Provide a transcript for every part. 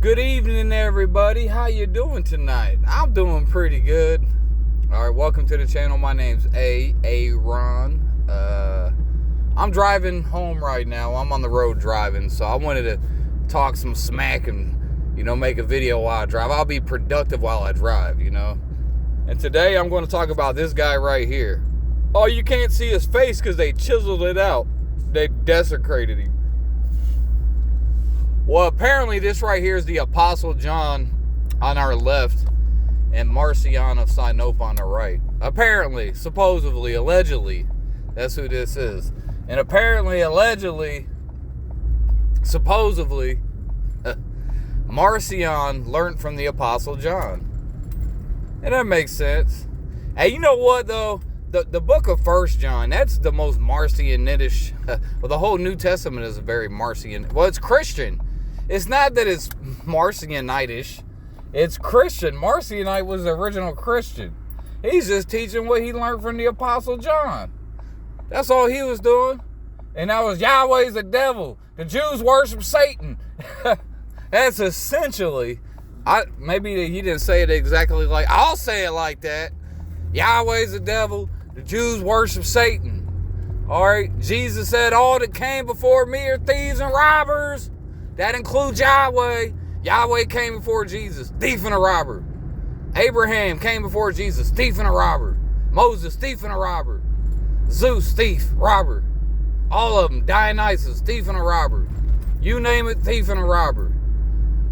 Good evening, everybody. How you doing tonight? I'm doing pretty good. All right, welcome to the channel. My name's Aaron. I'm driving home right now. I'm on the road driving, so I wanted to talk some smack and, make a video while I drive. I'll be productive while I drive, And today I'm going to talk about this guy right here. Oh, you can't see his face because they chiseled it out. They desecrated him. Well, apparently this right here is the Apostle John on our left and Marcion of Sinope on the right. Apparently, supposedly, allegedly, that's who this is. And apparently, allegedly, supposedly, Marcion learned from the Apostle John. And that makes sense. Hey, you know what, though? The book of 1 John, that's the most Marcionish. Well, the whole New Testament is very Marcion. Well, it's Christian. It's not that it's Marcionite-ish. It's Christian. Marcionite was the original Christian. He's just teaching what he learned from the Apostle John. That's all he was doing. And that was Yahweh's the devil. The Jews worship Satan. That's essentially, maybe he didn't say it exactly like, I'll say it like that. Yahweh's the devil. The Jews worship Satan. All right. Jesus said all that came before me are thieves and robbers. That includes Yahweh. Yahweh came before Jesus, thief and a robber. Abraham came before Jesus, thief and a robber. Moses, thief and a robber. Zeus, thief, robber. All of them, Dionysus, thief and a robber. You name it, thief and a robber.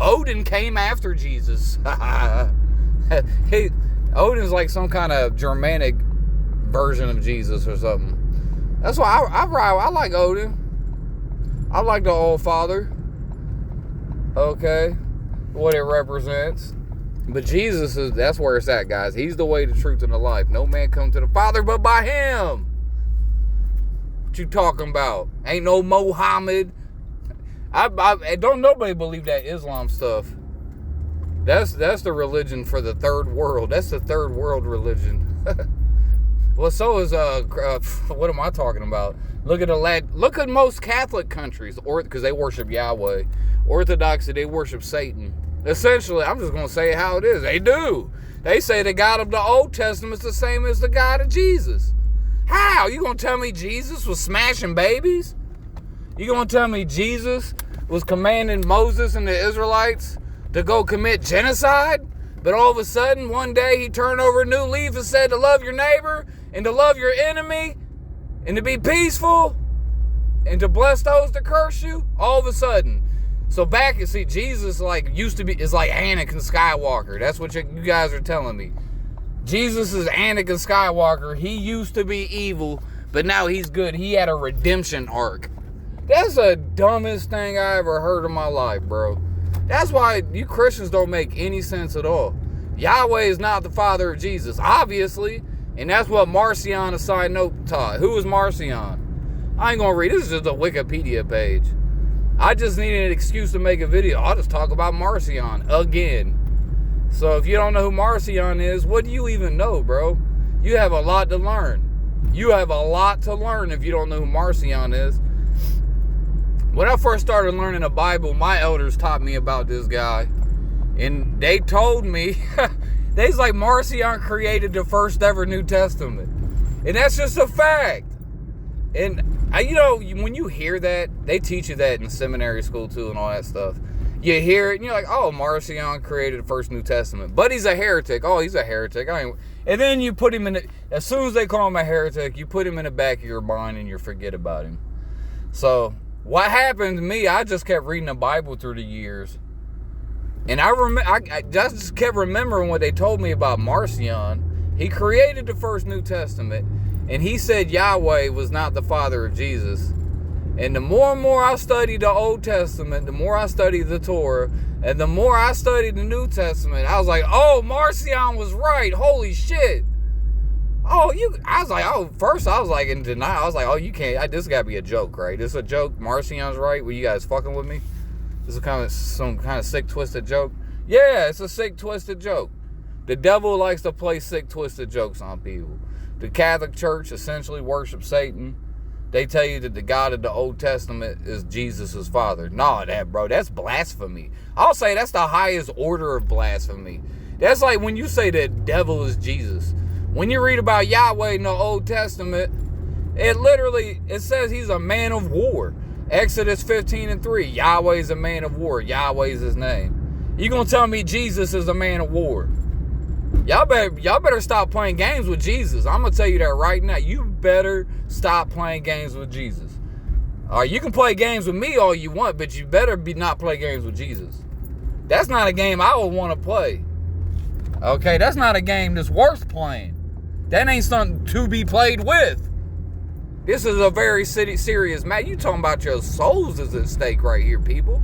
Odin came after Jesus. Odin's like some kind of Germanic version of Jesus or something. That's why I like Odin. I like the All Father. Okay, what it represents. But Jesus that's where it's at, guys. He's the way, the truth, and the life. No man come to the Father but by him. What you talking about? Ain't no Mohammed. I don't nobody believe that Islam stuff. That's the religion for the third world. That's the third world religion. Well, so is what am I talking about? Look at most Catholic countries, or because they worship Yahweh. Orthodoxy, they worship Satan. Essentially, I'm just going to say how it is. They do. They say the God of the Old Testament is the same as the God of Jesus. How? You going to tell me Jesus was smashing babies? You going to tell me Jesus was commanding Moses and the Israelites to go commit genocide? But all of a sudden, one day, he turned over a new leaf and said to love your neighbor and to love your enemy and to be peaceful and to bless those that curse you. All of a sudden. So back, you see, Jesus is like Anakin Skywalker. That's what you guys are telling me. Jesus is Anakin Skywalker. He used to be evil, but now he's good. He had a redemption arc. That's the dumbest thing I ever heard in my life, bro. That's why you Christians don't make any sense at all. Yahweh is not the father of Jesus, obviously. And that's what Marcion of Sinope taught. Who is Marcion? I ain't going to read. This is just a Wikipedia page. I just needed an excuse to make a video. I'll just talk about Marcion again. So if you don't know who Marcion is, what do you even know, bro? You have a lot to learn. You have a lot to learn if you don't know who Marcion is. When I first started learning the Bible, my elders taught me about this guy. And they told me, they's like, Marcion created the first ever New Testament. And that's just a fact. And when you hear that, they teach you that in seminary school too and all that stuff. You hear it and you're like, oh, Marcion created the first New Testament. But he's a heretic. Oh, he's a heretic. And then you put him as soon as they call him a heretic, you put him in the back of your mind and you forget about him. So what happened to me, I just kept reading the Bible through the years. And I just kept remembering what they told me about Marcion. He created the first New Testament. And he said Yahweh was not the father of Jesus. And the more and more I studied the Old Testament, the more I studied the Torah, and the more I studied the New Testament, I was like, oh, Marcion was right. Holy shit. First I was like in denial. I was like, oh, you can't, this got to be a joke, right? This is a joke. Marcion's right. Were you guys fucking with me? This is some kind of sick, twisted joke. Yeah, it's a sick, twisted joke. The devil likes to play sick, twisted jokes on people. The Catholic Church essentially worships Satan. they tell you that the God of the Old Testament is Jesus' father. No, that's blasphemy. I'll say that's the highest order of blasphemy. That's like when you say that devil is Jesus. When you read about Yahweh in the Old Testament, it says he's a man of war. Exodus 15:3, Yahweh is a man of war. Yahweh is his name. You gonna tell me Jesus is a man of war? Y'all better stop playing games with Jesus. I'm gonna tell you that right now. You better stop playing games with Jesus. All right, you can play games with me all you want, but you better not play games with Jesus. That's not a game I would want to play. Okay, that's not a game that's worth playing. That ain't something to be played with. This is a very serious matter. You talking about your souls is at stake right here, people.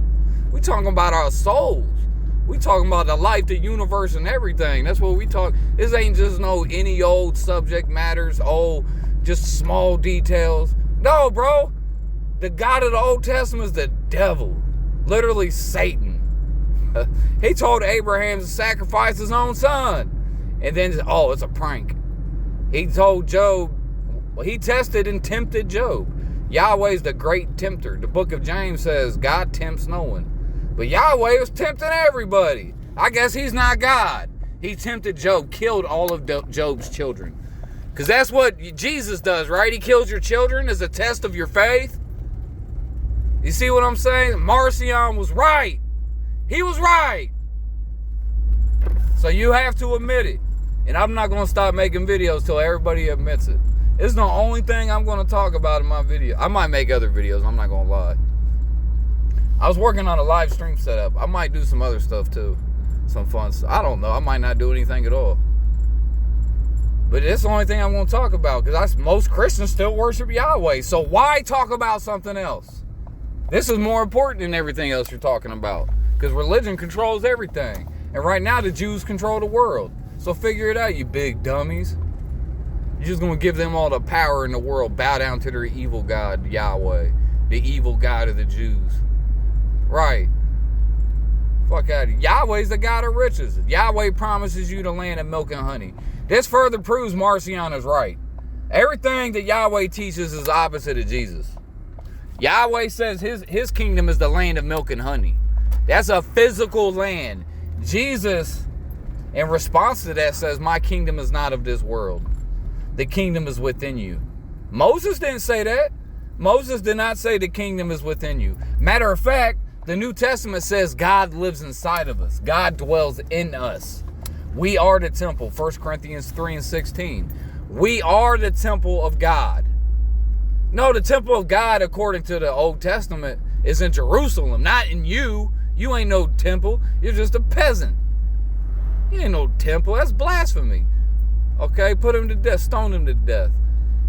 We talking about our souls. We talking about the life, the universe, and everything. That's what we talk. This ain't just no any old subject matters, just small details. No, bro. The God of the Old Testament is the devil. Literally Satan. He told Abraham to sacrifice his own son. And then, it's a prank. He told Job, he tested and tempted Job. Yahweh's the great tempter. The book of James says God tempts no one. But Yahweh was tempting everybody. I guess he's not God. He tempted Job, killed all of Job's children. Because that's what Jesus does, right? He kills your children as a test of your faith. You see what I'm saying? Marcion was right. He was right. So you have to admit it. And I'm not going to stop making videos till everybody admits it. It's the only thing I'm going to talk about in my video. I might make other videos. I'm not going to lie. I was working on a live stream setup. I might do some other stuff too. Some fun stuff. I don't know. I might not do anything at all. But it's the only thing I'm going to talk about. Because most Christians still worship Yahweh. So why talk about something else? This is more important than everything else you're talking about. Because religion controls everything. And right now the Jews control the world. So figure it out, you big dummies. You're just going to give them all the power in the world. Bow down to their evil God, Yahweh. The evil God of the Jews. Right. Fuck out of here. Yahweh's the God of riches. Yahweh promises you the land of milk and honey. This further proves Marcion is right. Everything that Yahweh teaches is opposite of Jesus. Yahweh says his kingdom is the land of milk and honey. That's a physical land. Jesus, in response to that, says, my kingdom is not of this world. The kingdom is within you. Moses didn't say that. Moses did not say the kingdom is within you. Matter of fact, the New Testament says God lives inside of us. God dwells in us. We are the temple. 1 Corinthians 3:16. We are the temple of God. No, the temple of God, according to the Old Testament, is in Jerusalem, not in you. You ain't no temple. You're just a peasant. You ain't no temple. That's blasphemy. Okay, put him to death. Stone him to death.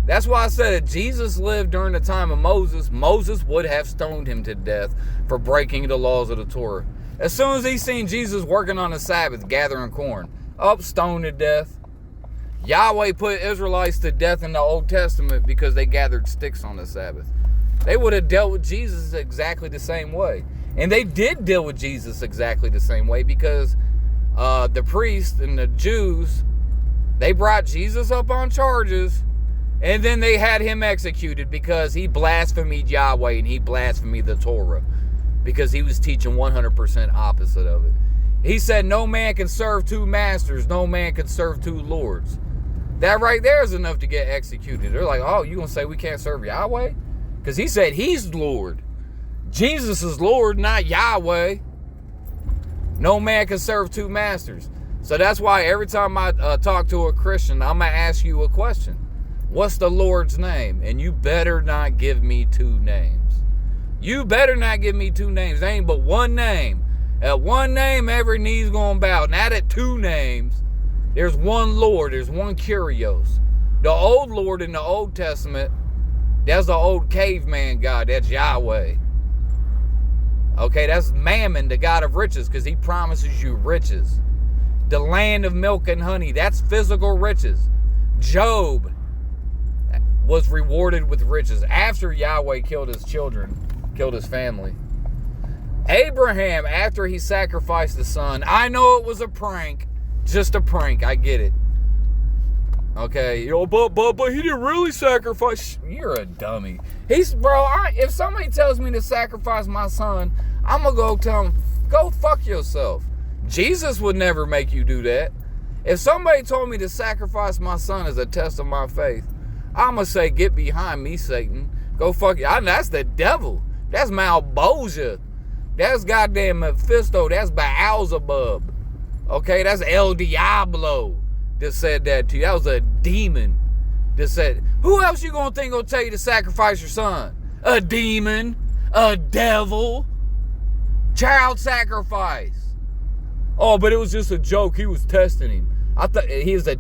That's why I said if Jesus lived during the time of Moses, Moses would have stoned him to death for breaking the laws of the Torah. As soon as he seen Jesus working on the Sabbath, gathering corn, stoned to death. Yahweh put Israelites to death in the Old Testament because they gathered sticks on the Sabbath. They would have dealt with Jesus exactly the same way. And they did deal with Jesus exactly the same way because the priests and the Jews, they brought Jesus up on charges. And then they had him executed because he blasphemed Yahweh and he blasphemed the Torah because he was teaching 100% opposite of it. He said no man can serve two masters, no man can serve two lords. That right there is enough to get executed. They're like, oh, you gonna say we can't serve Yahweh? Because he said he's Lord. Jesus is Lord, not Yahweh. No man can serve two masters. So that's why every time I talk to a Christian, I'm going to ask you a question. What's the Lord's name? And you better not give me two names. You better not give me two names. There ain't but one name. At one name, every knee's going to bow. Not at two names. There's one Lord. There's one Kyrios. The old Lord in the Old Testament, that's the old caveman God. That's Yahweh. Okay, that's Mammon, the God of riches, because he promises you riches. The land of milk and honey, that's physical riches. Job was rewarded with riches after Yahweh killed his children, killed his family. Abraham, after he sacrificed the son, I know it was a prank, just a prank, I get it. Okay, but he didn't really sacrifice. You're a dummy. If somebody tells me to sacrifice my son, I'm gonna go tell him, go fuck yourself. Jesus would never make you do that. If somebody told me to sacrifice my son as a test of my faith, I'm gonna say, get behind me, Satan. Go fuck you. That's the devil. That's Malbosia. That's goddamn Mephisto. That's Beelzebub. Okay, that's El Diablo that said that to you. That was a demon that said, who else you gonna think gonna tell you to sacrifice your son? A demon, a devil, child sacrifice. Oh, but it was just a joke. He was testing him. I thought he's a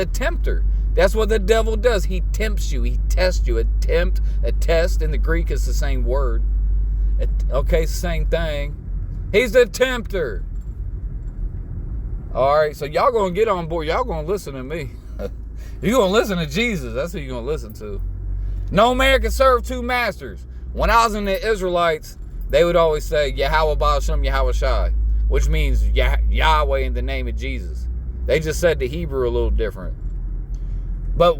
tempter. That's what the devil does. He tempts you. He tests you. A test in the Greek is the same word. Okay, same thing. He's the tempter. All right, so y'all gonna get on board. Y'all gonna listen to me. You're gonna listen to Jesus. That's who you're gonna listen to. No man can serve two masters. When I was in the Israelites, they would always say Yahweh Ba'ashem Yahweh Shai, which means Yahweh in the name of Jesus. They just said the Hebrew a little different. But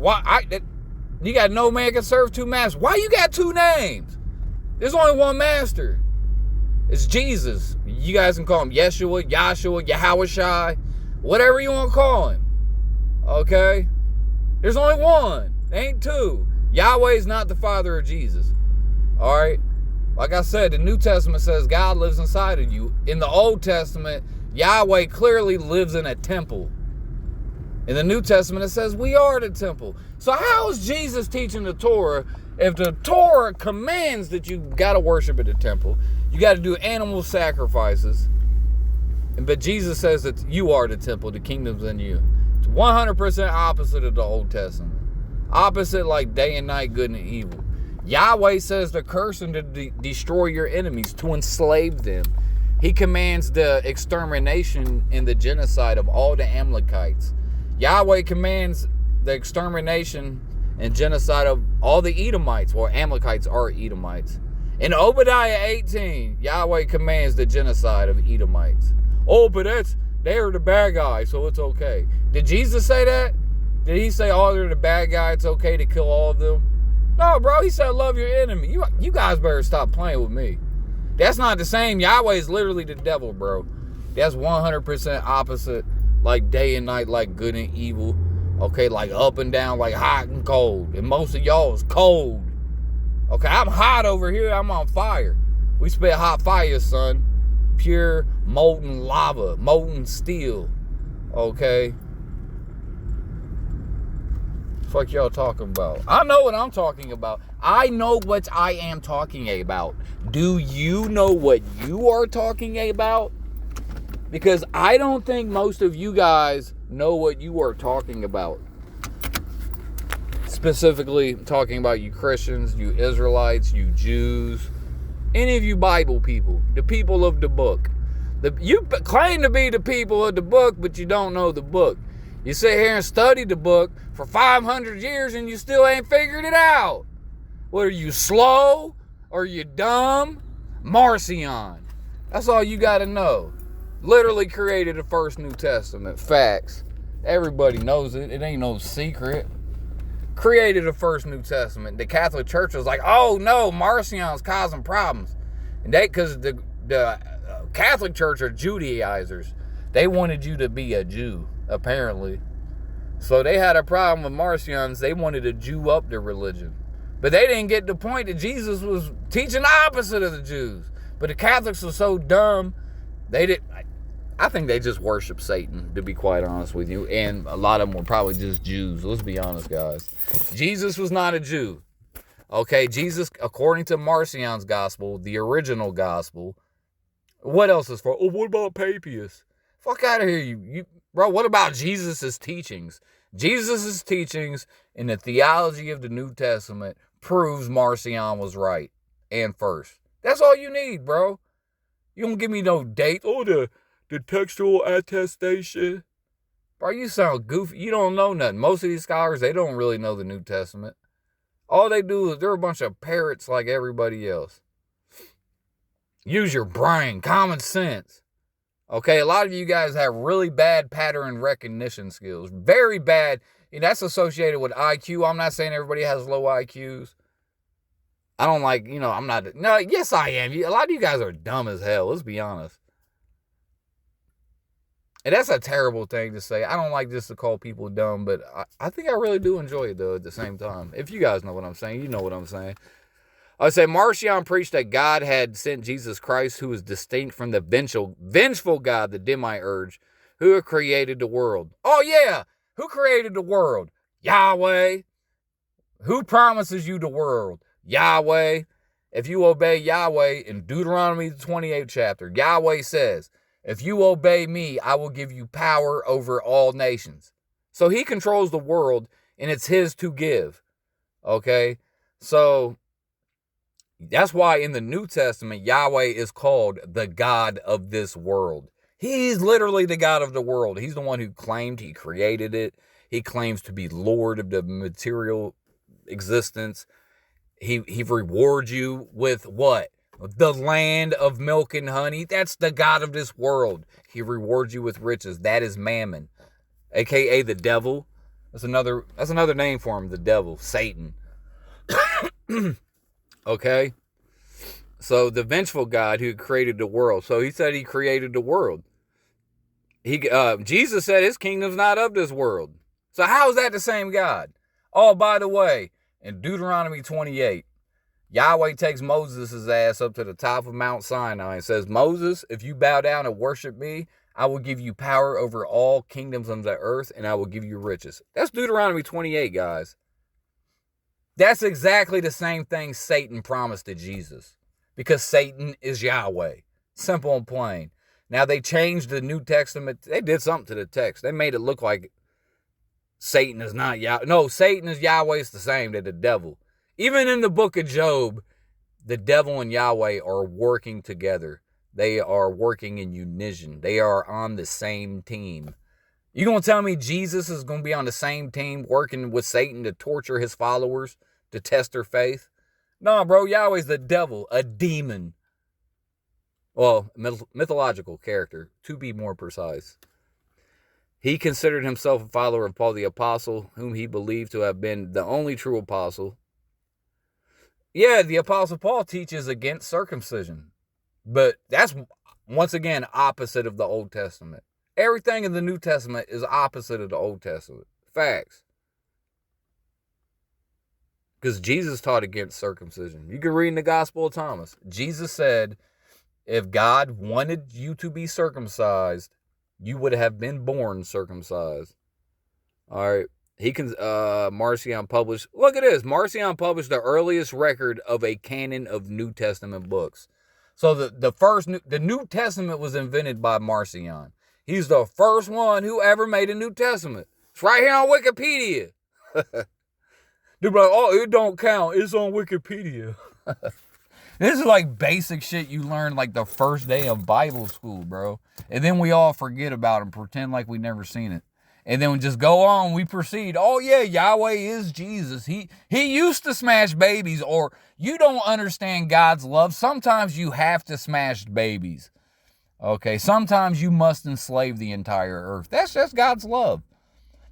you got no man can serve two masters. Why you got two names? There's only one master. It's Jesus. You guys can call him Yeshua, Yahshua, Yahweh Shai, whatever you want to call him. Okay? There's only one. There ain't two. Yahweh is not the father of Jesus. All right? Like I said, the New Testament says God lives inside of you. In the Old Testament, Yahweh clearly lives in a temple. In the New Testament, it says we are the temple. So how is Jesus teaching the Torah if the Torah commands that you got to worship at the temple? You got to do animal sacrifices. But Jesus says that you are the temple, the kingdom's in you. It's 100% opposite of the Old Testament. Opposite like day and night, good and evil. Yahweh says to curse and to destroy your enemies, to enslave them. He commands the extermination and the genocide of all the Amalekites. Yahweh commands the extermination and genocide of all the Edomites. Well, Amalekites are Edomites. In Obadiah 18, Yahweh commands the genocide of Edomites. Oh, but they're the bad guys, so it's okay. Did Jesus say that? Did he say, oh, they're the bad guy, it's okay to kill all of them? No, bro, he said, love your enemy. You guys better stop playing with me. That's not the same. Yahweh is literally the devil, bro. That's 100% opposite, like day and night, like good and evil. Okay, like up and down, like hot and cold. And most of y'all is cold. Okay, I'm hot over here. I'm on fire. We spit hot fire, son. Pure molten lava, molten steel. Okay. Fuck y'all talking about? I know what I'm talking about. I know what I am talking about. Do you know what you are talking about? Because I don't think most of you guys know what you are talking about. Specifically talking about you Christians, you Israelites, you Jews, any of you Bible people, the people of the book. You claim to be the people of the book, but you don't know the book. You sit here and study the book for 500 years and you still ain't figured it out. What are you, slow? Are you dumb? Marcion. That's all you got to know. Literally created the first New Testament. Facts. Everybody knows it. It ain't no secret. Created the first New Testament. The Catholic Church was like, oh no, Marcion's causing problems. And because the Catholic Church are Judaizers. They wanted you to be a Jew, apparently. So they had a problem with Marcions. They wanted to Jew up their religion. But they didn't get the point that Jesus was teaching the opposite of the Jews. But the Catholics were so dumb, I think they just worship Satan, to be quite honest with you. And a lot of them were probably just Jews. Let's be honest, guys. Jesus was not a Jew. Okay, Jesus, according to Marcion's gospel, the original gospel, what else is for? Oh, what about Papias? Fuck out of here, you bro. What about Jesus' teachings? Jesus' teachings in the theology of the New Testament proves Marcion was right and first. That's all you need, bro. You don't give me no date. Oh, the textual attestation. Bro, you sound goofy. You don't know nothing. Most of these scholars, they don't really know the New Testament. All they do is they're a bunch of parrots like everybody else. Use your brain, common sense. Okay, a lot of you guys have really bad pattern recognition skills. Very bad. And that's associated with IQ. I'm not saying everybody has low IQs. I don't like, I'm not. No, yes, I am. A lot of you guys are dumb as hell. Let's be honest. And that's a terrible thing to say. I don't like just to call people dumb, but I think I really do enjoy it, though, at the same time. If you guys know what I'm saying, you know what I'm saying. I say Marcion preached that God had sent Jesus Christ, who is distinct from the vengeful God, the demiurge, who had created the world. Oh, yeah. Who created the world? Yahweh. Who promises you the world? Yahweh. If you obey Yahweh in Deuteronomy, the 28th chapter, Yahweh says, if you obey me, I will give you power over all nations. So he controls the world, and it's his to give. Okay? So that's why in the New Testament, Yahweh is called the God of this world. He's literally the God of the world. He's the one who claimed he created it. He claims to be Lord of the material existence. He rewards you with what? The land of milk and honey. That's the God of this world. He rewards you with riches. That is mammon, aka the devil. That's another name for him, the devil, Satan. Okay? So the vengeful God who created the world. So he said he created the world. Jesus said his kingdom's not of this world. So how is that the same God? Oh, by the way, in Deuteronomy 28, Yahweh takes Moses' ass up to the top of Mount Sinai and says, Moses, if you bow down and worship me, I will give you power over all kingdoms of the earth, and I will give you riches. That's Deuteronomy 28, guys. That's exactly the same thing Satan promised to Jesus, because Satan is Yahweh. Simple and plain. Now, they changed the New Testament. They did something to the text. They made it look like Satan is not Yahweh. No, Satan is Yahweh. It's the same. They're the devil. Even in the book of Job, the devil and Yahweh are working together. They are working in unison. They are on the same team. You gonna tell me Jesus is gonna be on the same team working with Satan to torture his followers, to test their faith? No, bro, Yahweh's the devil, a demon. Well, mythological character, to be more precise. He considered himself a follower of Paul the Apostle, whom he believed to have been the only true apostle. Yeah, the Apostle Paul teaches against circumcision. But that's, once again, opposite of the Old Testament. Everything in the New Testament is opposite of the Old Testament. Facts. Because Jesus taught against circumcision. You can read in the Gospel of Thomas. Jesus said, if God wanted you to be circumcised, you would have been born circumcised. All right. Marcion published, look at this. Marcion published the earliest record of a canon of New Testament books. So the New Testament was invented by Marcion. He's the first one who ever made a New Testament. It's right here on Wikipedia. Dude, like, oh, it don't count. It's on Wikipedia. This is like basic shit you learn like the first day of Bible school, bro. And then we all forget about it and pretend like we never seen it. And then we just go on, we proceed. Oh, yeah, Yahweh is Jesus. He used to smash babies, or you don't understand God's love. Sometimes you have to smash babies. Okay, sometimes you must enslave the entire earth. That's just God's love.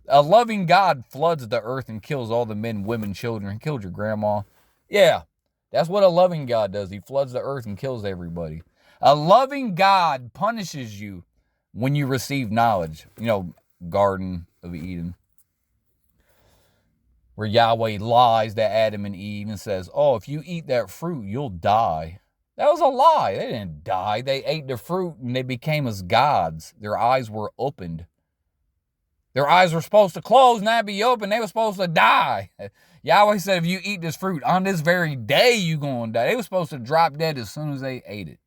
A loving God floods the earth and kills all the men, women, children. He killed your grandma. Yeah, that's what a loving God does. He floods the earth and kills everybody. A loving God punishes you when you receive knowledge. You know, Garden of Eden, where Yahweh lies to Adam and Eve and says, oh, if you eat that fruit, you'll die. That was a lie. They didn't die. They ate the fruit and they became as gods. Their eyes were opened. Their eyes were supposed to close and not be open. They were supposed to die. Yahweh said, if you eat this fruit, on this very day you're going to die. They were supposed to drop dead as soon as they ate it.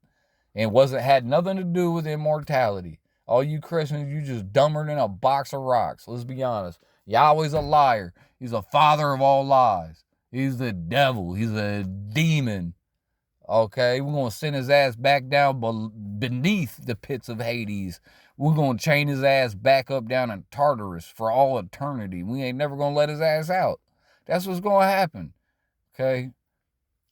And had nothing to do with immortality. All you Christians, you just dumber than a box of rocks. Let's be honest. Yahweh's a liar. He's a father of all lies. He's the devil. He's a demon. Okay, we're going to send his ass back down beneath the pits of Hades. We're going to chain his ass back up down in Tartarus for all eternity. We ain't never going to let his ass out. That's what's going to happen. Okay?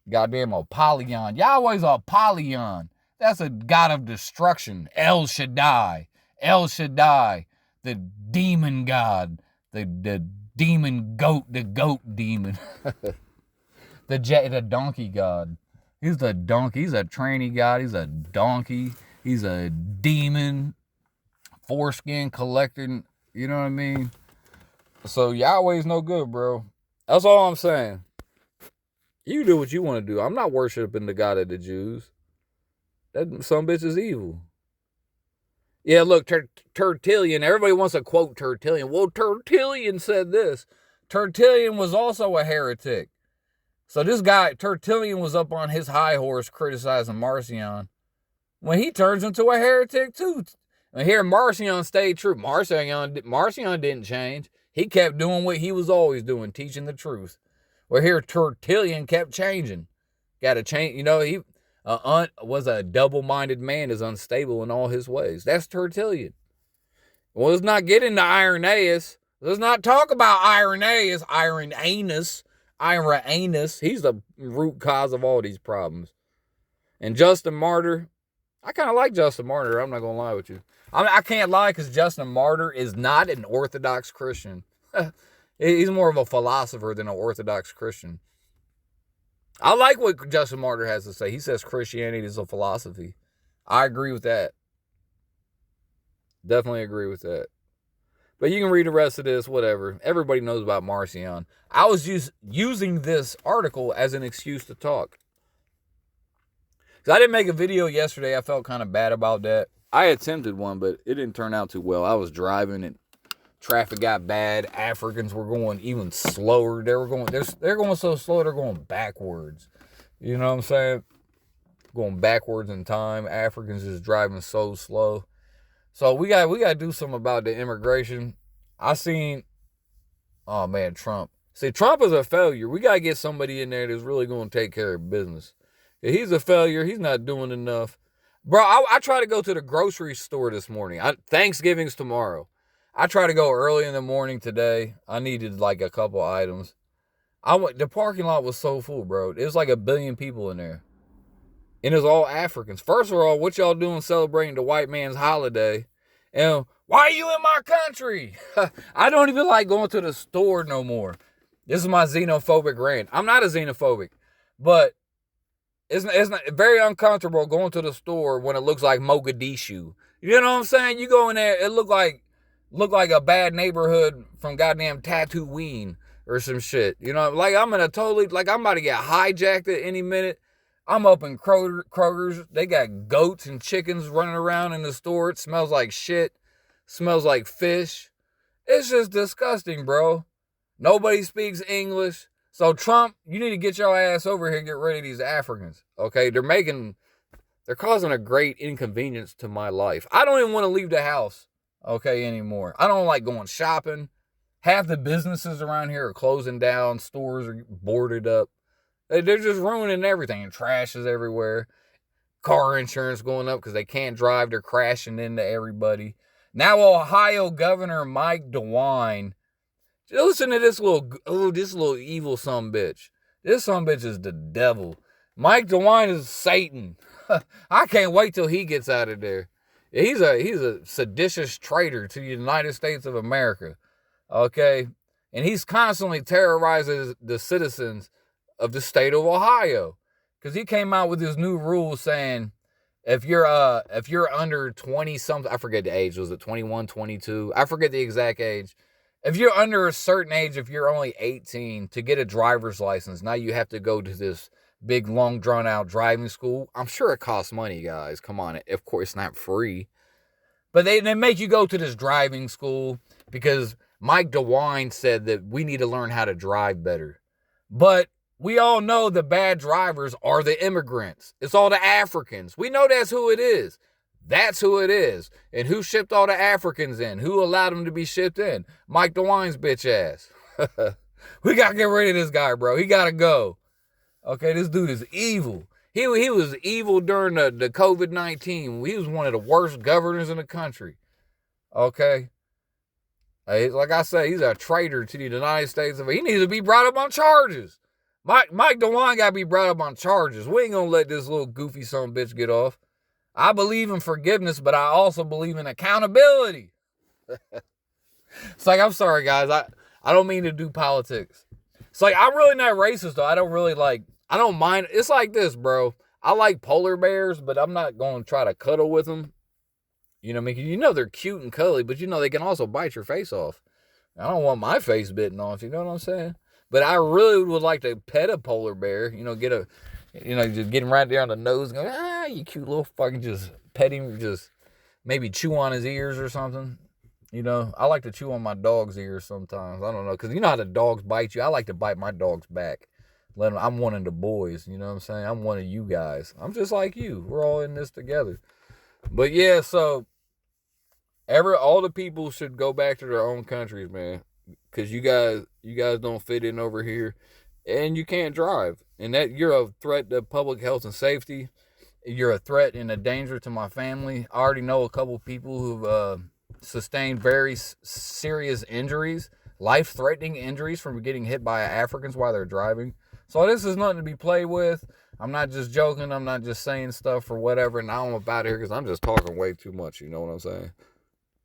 Goddamn Apollyon. Yahweh's Apollyon. That's a god of destruction. El Shaddai. El Shaddai. The demon god. The demon goat, the goat demon. The donkey god. He's the donkey. He's a tranny god. He's a donkey. He's a demon. Foreskin collecting. You know what I mean? So Yahweh's no good, bro. That's all I'm saying. You do what you want to do. I'm not worshiping the God of the Jews. That some bitch is evil. Yeah, look, Tertullian. Everybody wants to quote Tertullian. Well, Tertullian said this. Tertullian was also a heretic. So this guy, Tertullian, was up on his high horse criticizing Marcion when he turns into a heretic too. And here Marcion stayed true. Marcion didn't change. He kept doing what he was always doing, teaching the truth. Well, here Tertullian kept changing. Got to change. You know, he was a double-minded man, is unstable in all his ways. That's Tertullian. Well, let's not get into Irenaeus. Let's not talk about Irenaeus. Irenaeus. He's the root cause of all these problems. And Justin Martyr, I kind of like Justin Martyr. I'm not going to lie with you. I can't lie because Justin Martyr is not an Orthodox Christian. He's more of a philosopher than an Orthodox Christian. I like what Justin Martyr has to say. He says Christianity is a philosophy. I agree with that. Definitely agree with that. But you can read the rest of this, whatever. Everybody knows about Marcion. I was using this article as an excuse to talk. Because I didn't make a video yesterday. I felt kind of bad about that. I attempted one, but it didn't turn out too well. I was driving and traffic got bad. Africans were going even slower. They're going so slow, they're going backwards. You know what I'm saying? Going backwards in time. Africans just driving so slow. So we got to do something about the immigration. Oh man, Trump. See, Trump is a failure. We got to get somebody in there that's really going to take care of business. If he's a failure. He's not doing enough. Bro, I tried to go to the grocery store this morning. Thanksgiving's tomorrow. I tried to go early in the morning today. I needed like a couple items. The parking lot was so full, bro. It was like 1 billion people in there. And it's all Africans. First of all, what y'all doing celebrating the white man's holiday? And why are you in my country? I don't even like going to the store no more. This is my xenophobic rant. I'm not a xenophobic, but it's not very uncomfortable going to the store when it looks like Mogadishu. You know what I'm saying? You go in there, it look like a bad neighborhood from goddamn Tatooine or some shit. You know, like I'm about to get hijacked at any minute. I'm up in Kroger's. They got goats and chickens running around in the store. It smells like shit. Smells like fish. It's just disgusting, bro. Nobody speaks English. So Trump, you need to get your ass over here and get rid of these Africans. Okay? They're causing a great inconvenience to my life. I don't even want to leave the house, okay, anymore. I don't like going shopping. Half the businesses around here are closing down. Stores are boarded up. They're just ruining everything. Trash is everywhere. Car insurance going up because they can't drive. They're crashing into everybody. Now Ohio Governor Mike DeWine. Listen to this little evil sumbitch. This sumbitch is the devil. Mike DeWine is Satan. I can't wait till he gets out of there. He's a seditious traitor to the United States of America. Okay? And he's constantly terrorizing the citizens of the state of Ohio. Because he came out with his new rule saying if you're under 20 something, I forget the age, was it 21, 22? I forget the exact age. If you're under a certain age, if you're only 18, to get a driver's license, now you have to go to this big, long, drawn-out driving school. I'm sure it costs money, guys. Come on. Of course, it's not free. But they make you go to this driving school because Mike DeWine said that we need to learn how to drive better. But we all know the bad drivers are the immigrants. It's all the Africans. We know that's who it is. That's who it is. And who shipped all the Africans in? Who allowed them to be shipped in? Mike DeWine's bitch ass. We got to get rid of this guy, bro. He got to go. Okay, this dude is evil. He was evil during the COVID-19. He was one of the worst governors in the country. Okay? Like I say, he's a traitor to the United States. He needs to be brought up on charges. Mike DeWine got to be brought up on charges. We ain't going to let this little goofy son bitch get off. I believe in forgiveness, but I also believe in accountability. It's like, I'm sorry, guys. I don't mean to do politics. It's like, I'm really not racist, though. I don't mind. It's like this, bro. I like polar bears, but I'm not going to try to cuddle with them. You know what I mean? You know they're cute and cuddly, but you know they can also bite your face off. I don't want my face bitten off, you know what I'm saying? But I really would like to pet a polar bear, just get him right there on the nose and go, you cute little fucking, just pet him, just maybe chew on his ears or something. I like to chew on my dog's ears sometimes. I don't know, because you know how the dogs bite you? I like to bite my dog's back. I'm one of the boys, you know what I'm saying? I'm one of you guys. I'm just like you. We're all in this together. But yeah, so all the people should go back to their own countries, man, because you guys don't fit in over here, and you can't drive, and that you're a threat to public health and safety. You're a threat and a danger to my family. I already know a couple people who've sustained very serious injuries, life-threatening injuries from getting hit by Africans while they're driving. So this is nothing to be played with. I'm not just joking. I'm not just saying stuff or whatever. Now I'm about here because I'm just talking way too much. You know what I'm saying?